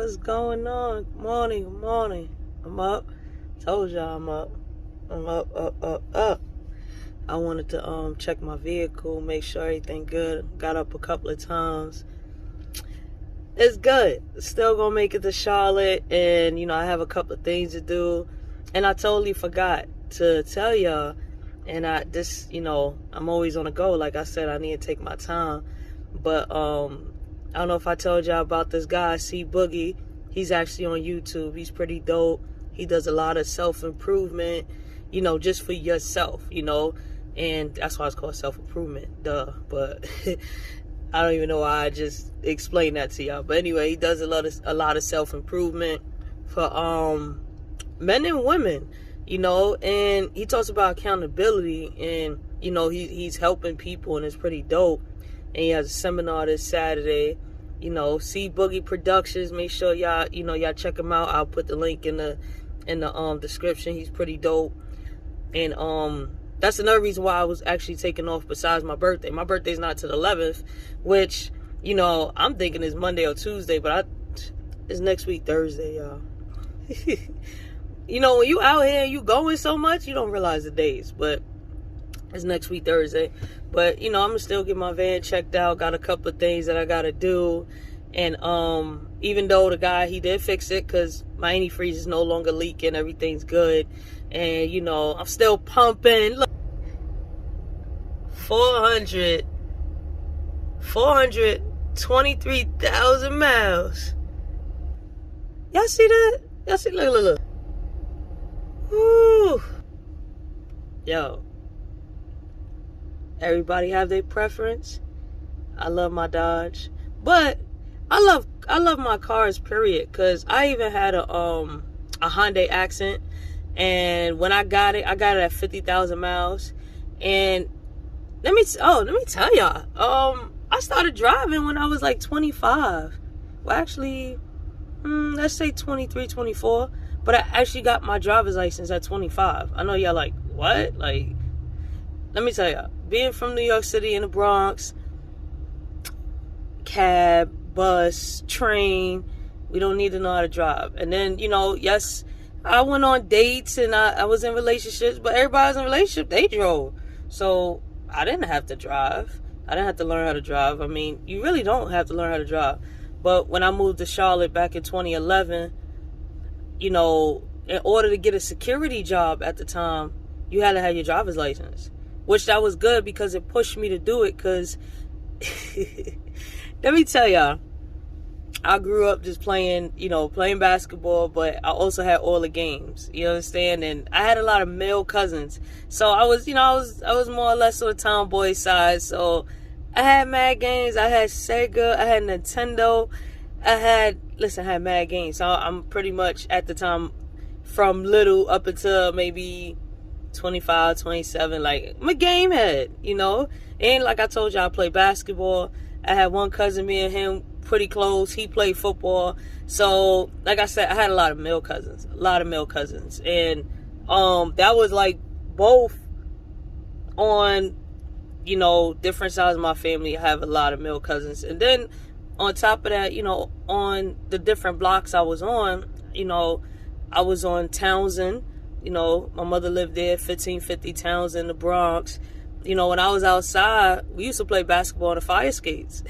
What's going on? Good morning, good morning. I'm up. Told y'all I'm up. I'm up. I wanted to check my vehicle, make sure everything good. Got up a couple of times. It's good. Still gonna make it to Charlotte, and I have a couple of things to do. And I totally forgot to tell y'all. And I'm always on the go. Like I said, I need to take my time. But I don't know if I told y'all about this guy, C Boogie. He's actually on YouTube. He's pretty dope. He does a lot of self-improvement, just for yourself, and that's why it's called self-improvement, duh. But I don't even know why I just explained that to y'all. But anyway, he does a lot of self-improvement for men and women, and he talks about accountability, and he's helping people, and it's pretty dope. And he has a seminar this Saturday. C Boogie Productions. Make sure y'all check him out. I'll put the link in the description. He's pretty dope. And that's another reason why I was actually taking off besides my birthday. My birthday's not till the 11th, which I'm thinking is Monday or Tuesday, but it's next week Thursday, y'all. When you out here and you going so much, you don't realize the days, but it's next week Thursday. But I'm gonna still get my van checked out. Got a couple of things that I gotta do. And even though the guy, he did fix it, because my antifreeze is no longer leaking, everything's good. And I'm still pumping. Look, 423,000 miles. Y'all see that? Y'all see? Look. Woo. Yo. Everybody have their preference. I love my Dodge, but I love my cars, period. Cause I even had a Hyundai Accent, and when I got it at 50,000 miles. And let me tell y'all, I started driving when I was like 25. Well, actually, let's say 23, 24. But I actually got my driver's license at 25. I know y'all like, what? Like, let me tell y'all. Being from New York City in the Bronx, cab, bus, train, we don't need to know how to drive. And then, yes, I went on dates and I was in relationships, but everybody was in a relationship, they drove. So I didn't have to drive. I didn't have to learn how to drive. I mean, you really don't have to learn how to drive. But when I moved to Charlotte back in 2011, in order to get a security job at the time, you had to have your driver's license. Which that was good, because it pushed me to do it. Because let me tell y'all, I grew up just playing basketball, but I also had all the games. You understand? And I had a lot of male cousins, so I was more or less on the tomboy side. So I had mad games. I had Sega. I had Nintendo. I had mad games. So I'm pretty much at the time from little up until maybe 25, 27, like, I'm a game head, and like I told you, I play basketball. I had one cousin, me and him pretty close. He played football. So like I said, I had a lot of male cousins, and that was like both on different sides of my family. I have a lot of male cousins, and then on top of that, on the different blocks I was on, I was on Townsend. My mother lived there, 1550 Townsend in the Bronx. When I was outside, we used to play basketball on the fire skates.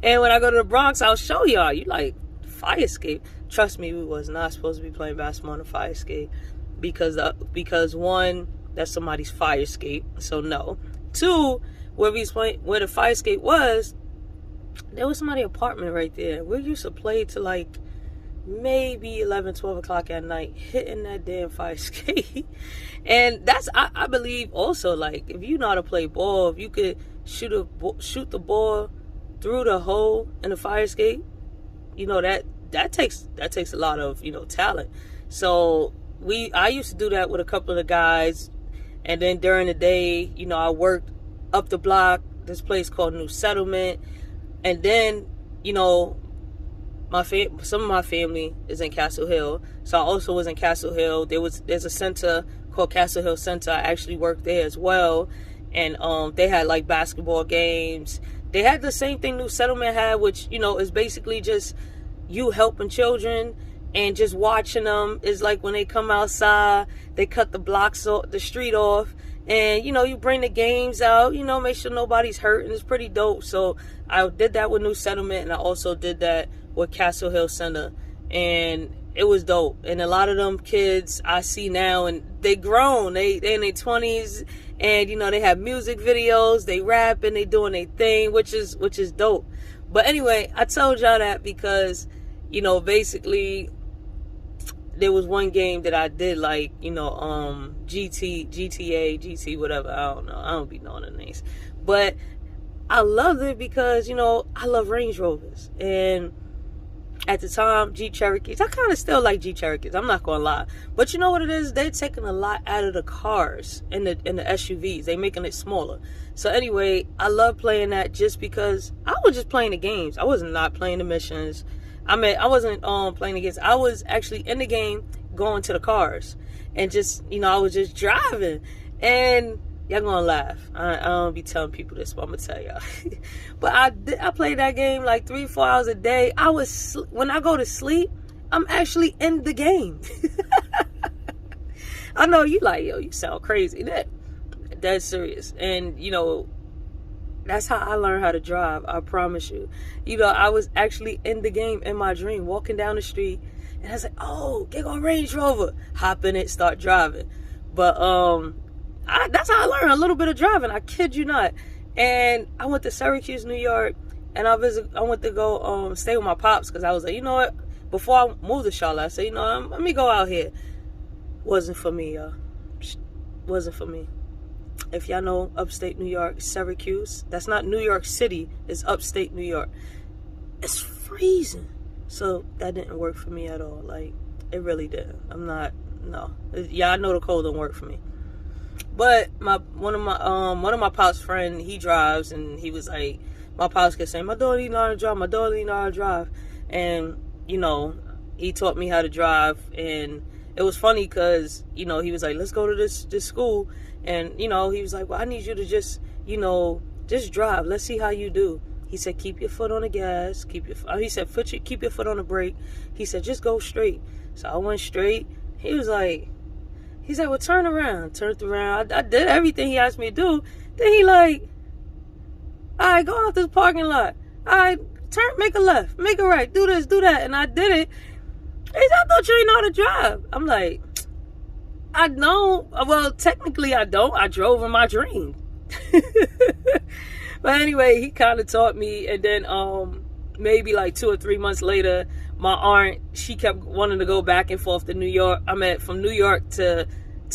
And when I go to the Bronx, I'll show y'all. You like, fire skate? Trust me, we was not supposed to be playing basketball on the fire skate. Because one, that's somebody's fire skate, so no. Two, where the fire skate was, there was somebody's apartment right there. We used to play to like maybe 11, 12 o'clock at night, hitting that damn fire skate. And that's, I believe also, like, if you know how to play ball, if you could shoot the ball through the hole in the fire skate, that takes a lot of talent. So I used to do that with a couple of the guys. And then during the day, I worked up the block, this place called New Settlement. And then some of my family is in Castle Hill, so I also was in Castle Hill. There's a center called Castle Hill Center. I actually worked there as well, and they had like basketball games. They had the same thing New Settlement had, which is basically just you helping children and just watching them is like when they come outside, they cut the blocks off, the street off, and you bring the games out, make sure nobody's hurt, and it's pretty dope. So I did that with New Settlement, and I also did that with Castle Hill Center, and it was dope. And a lot of them kids I see now, and they grown, they in their 20s, and they have music videos, they rap, and they doing their thing, which is dope. But anyway, I told y'all that because basically there was one game that I did like, GTA, whatever. I don't know. I don't be knowing the names. But I loved it because, I love Range Rovers. And at the time, Jeep Cherokees, I kind of still like Jeep Cherokees. I'm not going to lie. But you know what it is? They're taking a lot out of the cars and the SUVs. They're making it smaller. So anyway, I love playing that just because I was just playing the games. I was not playing the missions. I wasn't playing the games. I was actually in the game going to the cars. And just, I was just driving. And y'all gonna laugh. I don't be telling people this, but I'm gonna tell y'all. But I played that game like 3-4 hours a day. When I go to sleep, I'm actually in the game. I know you like, yo, you sound crazy. That's serious. And that's how I learned how to drive. I promise you. I was actually in the game in my dream, walking down the street, and I was like, oh, get on Range Rover, hop in it, start driving. But that's how I learned a little bit of driving. I kid you not. And I went to Syracuse, New York, and I went to go stay with my pops because I was like, you know what? Before I moved to Charlotte, I said, let me go out here. Wasn't for me, y'all. Wasn't for me. If y'all know upstate New York, Syracuse, that's not New York City, it's upstate New York. It's freezing. So that didn't work for me at all. Like, it really didn't. No. Yeah, I know the cold don't work for me. But one of my pops' friend, he drives, and he was like, my pops kept saying, my daughter didn't know how to drive, my daughter didn't know how to drive. And, he taught me how to drive, and it was funny because, he was like, let's go to this school. And, he was like, well, I need you to just drive. Let's see how you do. He said, keep your foot on the gas. Keep your foot on the brake. He said, just go straight. So I went straight. He said, well, turn around. Turned around. I did everything he asked me to do. Then he like, all right, go out this parking lot. All right, make a left, make a right, do this, do that. And I did it. He said, I thought you didn't know how to drive. I'm like, I don't. Well, technically I don't. I drove in my dream. But anyway, he kind of taught me. And then maybe like 2 or 3 months later, my aunt, she kept wanting to go back and forth to New York. From New York to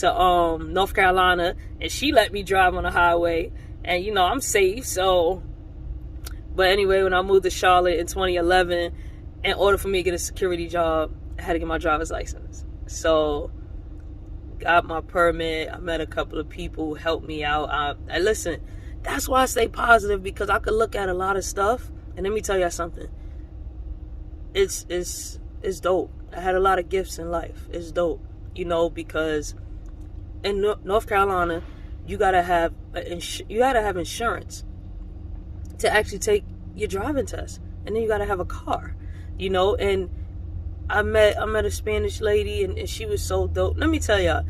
North Carolina, and she let me drive on the highway. And I'm safe. So, but anyway, when I moved to Charlotte in 2011, in order for me to get a security job, I had to get my driver's license. So, got my permit. I met a couple of people who helped me out. I listen. That's why I stay positive, because I could look at a lot of stuff, and let me tell y'all something. It's dope. I had a lot of gifts in life. It's dope, because in North Carolina, you gotta have insurance to actually take your driving test, and then you gotta have a car, And I met a Spanish lady, and she was so dope. Let me tell y'all,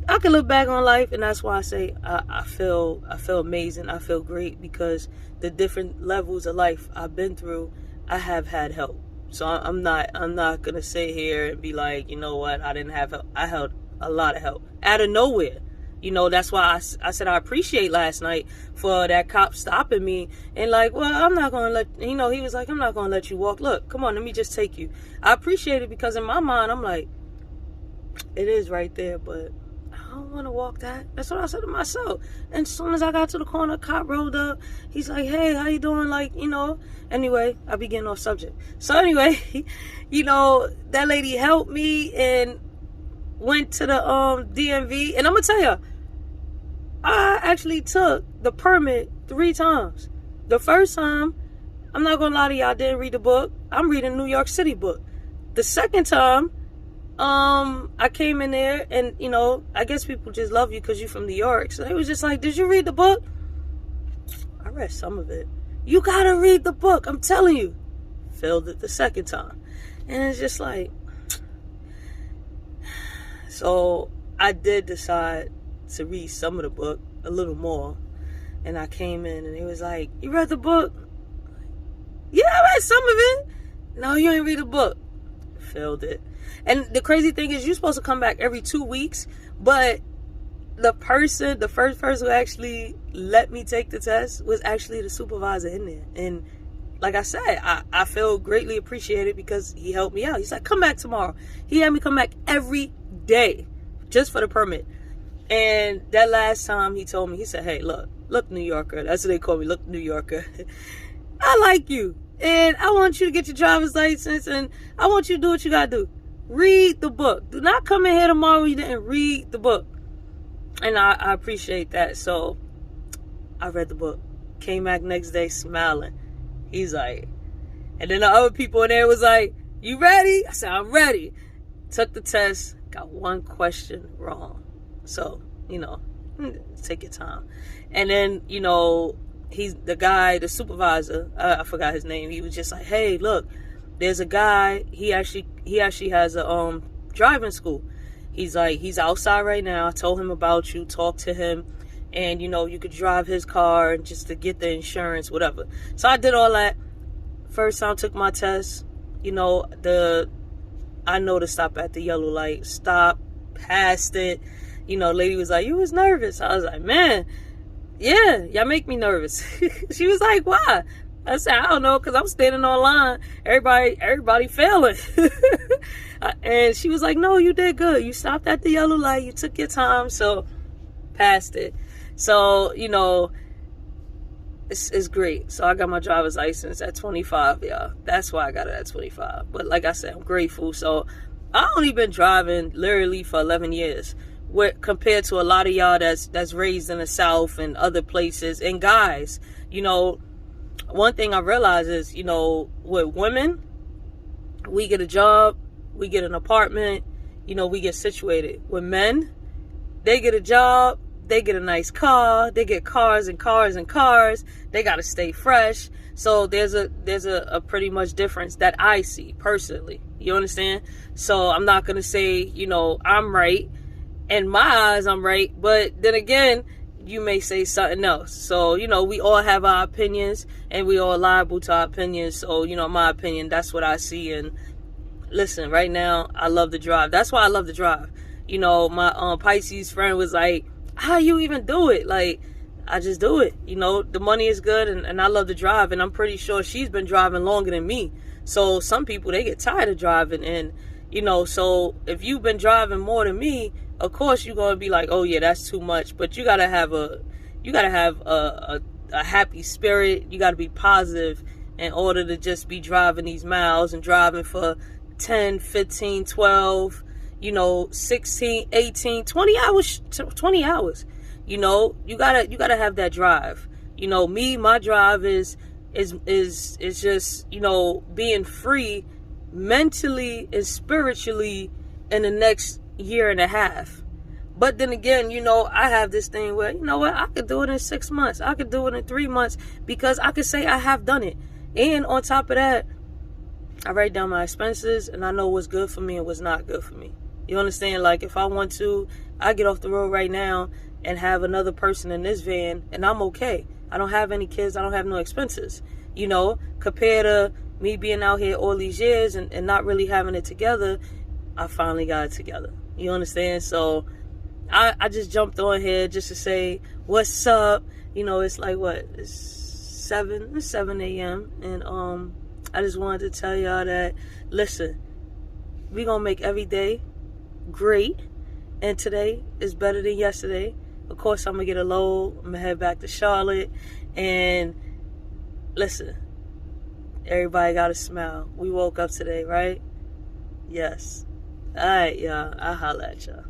I can look back on life, and that's why I say I feel amazing. I feel great because the different levels of life I've been through, I have had help. So I'm not gonna sit here and be like, you know what, I didn't have help. I had a lot of help out of nowhere. That's why I said I appreciate last night for that cop stopping me and like, well, I'm not gonna let he was like, I'm not gonna let you walk. Look, come on, let me just take you. I appreciate it because in my mind I'm like, it is right there, but I don't want to walk that. That's what I said to myself. And as soon as I got to the corner, cop rolled up. He's like, hey, how you doing? Like, Anyway, I be getting off subject. So anyway, that lady helped me and went to the DMV. And I'm going to tell you, I actually took the permit 3 times. The first time, I'm not going to lie to y'all, I didn't read the book. I'm reading New York City book. The second time, I came in there and, I guess people just love you because you're from New York. So they was just like, did you read the book? I read some of it. You gotta read the book. I'm telling you. failed it the second time. And it's just like, so I did decide to read some of the book, a little more. And I came in and he was like, you read the book? Yeah, I read some of it. No, you ain't read the book. Failed it. And the crazy thing is, you're supposed to come back every 2 weeks, but the first person who actually let me take the test was actually the supervisor in there. And like I said, I feel greatly appreciated because he helped me out. He's like, come back tomorrow. He had me come back every day just for the permit. And that last time he told me, he said, hey, look, New Yorker. That's what they call me, look, New Yorker. I like you. And I want you to get your driver's license. And I want you to do what you got to do. Read the book. Do not come in here tomorrow when you didn't read the book. And I appreciate that. So I read the book. Came back next day smiling. He's like, and then the other people in there was like, you ready? I said, I'm ready. Took the test. Got one question wrong. So, take your time. And then, he's the guy, the supervisor, I forgot his name. He was just like, hey, look, there's a guy, he actually has a driving school. He's like, he's outside right now. I told him about you, talk to him, and you could drive his car just to get the insurance, whatever. So I did all that. First time took my test, I know to stop at the yellow light. Stop, passed it. Lady was like, you was nervous. I was like, man, yeah, y'all make me nervous. She was like, why? I said, I don't know, because I'm standing online. Everybody failing. And she was like, no, you did good. You stopped at the yellow light. You took your time. So, passed it. So, it's great. So, I got my driver's license at 25, y'all. That's why I got it at 25. But like I said, I'm grateful. So, I only been driving literally for 11 years. Compared to a lot of y'all that's raised in the South and other places. And guys, one thing I realize is, with women, we get a job, we get an apartment, we get situated. With men, they get a job, they get a nice car, they get cars and cars and cars. They got to stay fresh. So there's a pretty much difference that I see personally. You understand? So I'm not going to say, I'm right. In my eyes, I'm right. But then again, you may say something else. So, we all have our opinions and we all liable to our opinions. So, my opinion, that's what I see. And listen, right now, I love to drive. That's why I love to drive. My Pisces friend was like, how you even do it? Like, I just do it. The money is good and I love to drive. And I'm pretty sure she's been driving longer than me. So some people, they get tired of driving. And, so if you've been driving more than me, of course you're going to be like, oh yeah, that's too much. But you got to have a happy spirit. You got to be positive in order to just be driving these miles and driving for 10, 15, 12, 16, 18, 20 hours, 20 hours. You gotta have that drive. My drive is just, being free mentally and spiritually in the next year and a half. But then again, I have this thing where, I could do it in 6 months. I could do it in 3 months because I could say I have done it. And on top of that, I write down my expenses and I know what's good for me and what's not good for me. You understand? Like, if I want to, I get off the road right now and have another person in this van and I'm okay. I don't have any kids. I don't have no expenses. Compared to me being out here all these years and not really having it together, I finally got it together. You understand? So I just jumped on here just to say, what's up? It's like, what? It's 7 a.m. And I just wanted to tell y'all that, listen, we going to make every day great. And today is better than yesterday. Of course, I'm going to get a load. I'm going to head back to Charlotte. And listen, everybody got to smile. We woke up today, right? Yes. All right, y'all. I'll holla at y'all.